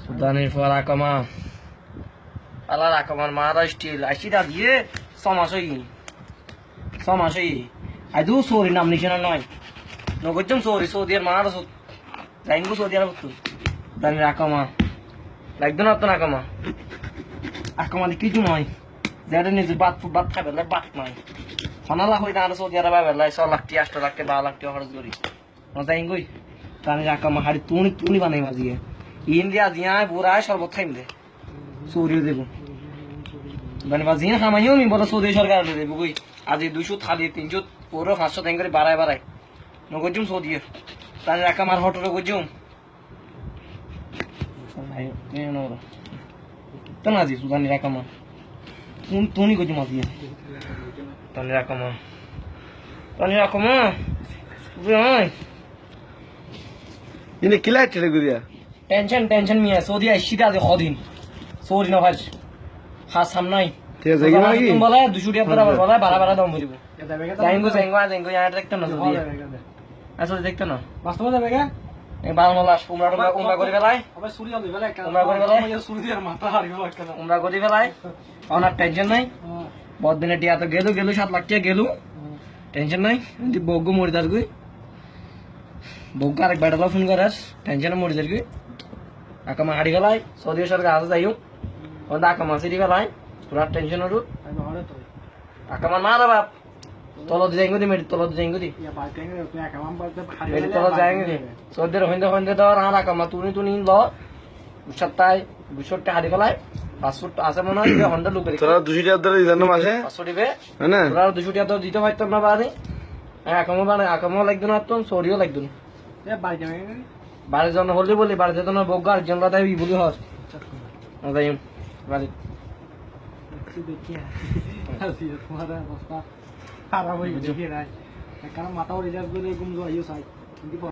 সুদানের পর আকামা আলার আকামার মারা স্টিল আইসিটা দিয়ে ছমাস হই আইদু সৌরি নাম নিশানা নয় নগরজম সৌরি সৌদি আর মারা লাইনগু সৌদি আর বলতো দানের আকামা লাগতো না তো আকামা আকামা কিছু নয় যেটা নিজে বাত খাবে বাত নয় হনালা হই না আর সৌদি আরব বেলায় 6 লাখ 8 লাখ 12 লাখ টাকা খরচ করি যাইঙ্গই দানের আকামা হাড়ি তুনি বানাই মাজিয়ে ইন্ডিয়া দিয়া বুড়ায় সর্বত খাইম দে সৌরিও দেবো মানে জিন খামাইও নি বড় সৌদি সরকার দেবো কই আজ 200 থালি 300 পুরো 500 টাকা করে বাড়ায় নগজুম সৌদি তার আকামার হোটেলে গজুম তো না জি সুদানি রাকামা তুমি গজুম আজি তানি রাকামা বুঝাই ইনে কিলাই ঠেলে গুদিয়া টেনশন মিয়া সৌদি আইসিটা আছে কদিন সৌদি না ভাই খাস সামনাই ঠিক আছে কি নাকি তুমি বলে 200 টাকা করে বলে বাড়া দাম বলিব যাইঙ্গো ইয়া দেখতে না সৌদি আসলে দেখতে না বাস্তবে যাবে গা এই বাংলা উমরা করে ফেলায় আবার সুরি হবে বেলা উমরা করে ফেলায় সুরি আর মাথা হারিব একটা উমরা করে ফেলায় অনার টেনশন নাই বহুত দিনে টিয়া তো গেলু 7 লাখ টাকা গেলু টেনশন নাই দি বগু মরি দার গই বগু আরেক বেটা ফোন করাস টেনশন মরি দার গই আকামা হাড়ি গেলাই সৌদি সরকার আজ যাইও ওদা আকামা সিরি গেলাই পুরা টেনশন হরু আমি হরে তো আকামা না রে বাপ তলো যাইঙ্গো দি মেডি তলো যাইঙ্গো দি ইয়া বাইতে তুই একাম বলতে মেডি তলো যাইঙ্গো দি সৌদির হইন্দে তো আর আকামা তুনি ল সপ্তাহে 200 টাকা হাড়ি গেলাই 500 আছে মনে হয় 100 লোক তোরা 200 টাকা ধরে দিন মাসে 500 দিবে হ্যাঁ না তোরা 200 টাকা তো দিতে পারতাম না বাদে আকামও লাগতো না তো সরিও লাগতো না এ বাইতে বাড়ির জন্য হলে বলি বাড়িতে তো না বগার জন্য তাই বলি হস যাই বাড়ি দেখি আসি তোমার অবস্থা খারাপ হয়ে গেছে কি রাই কারণ মাথা রিজার্ভ করে ঘুম যাইও সাই কিন্তু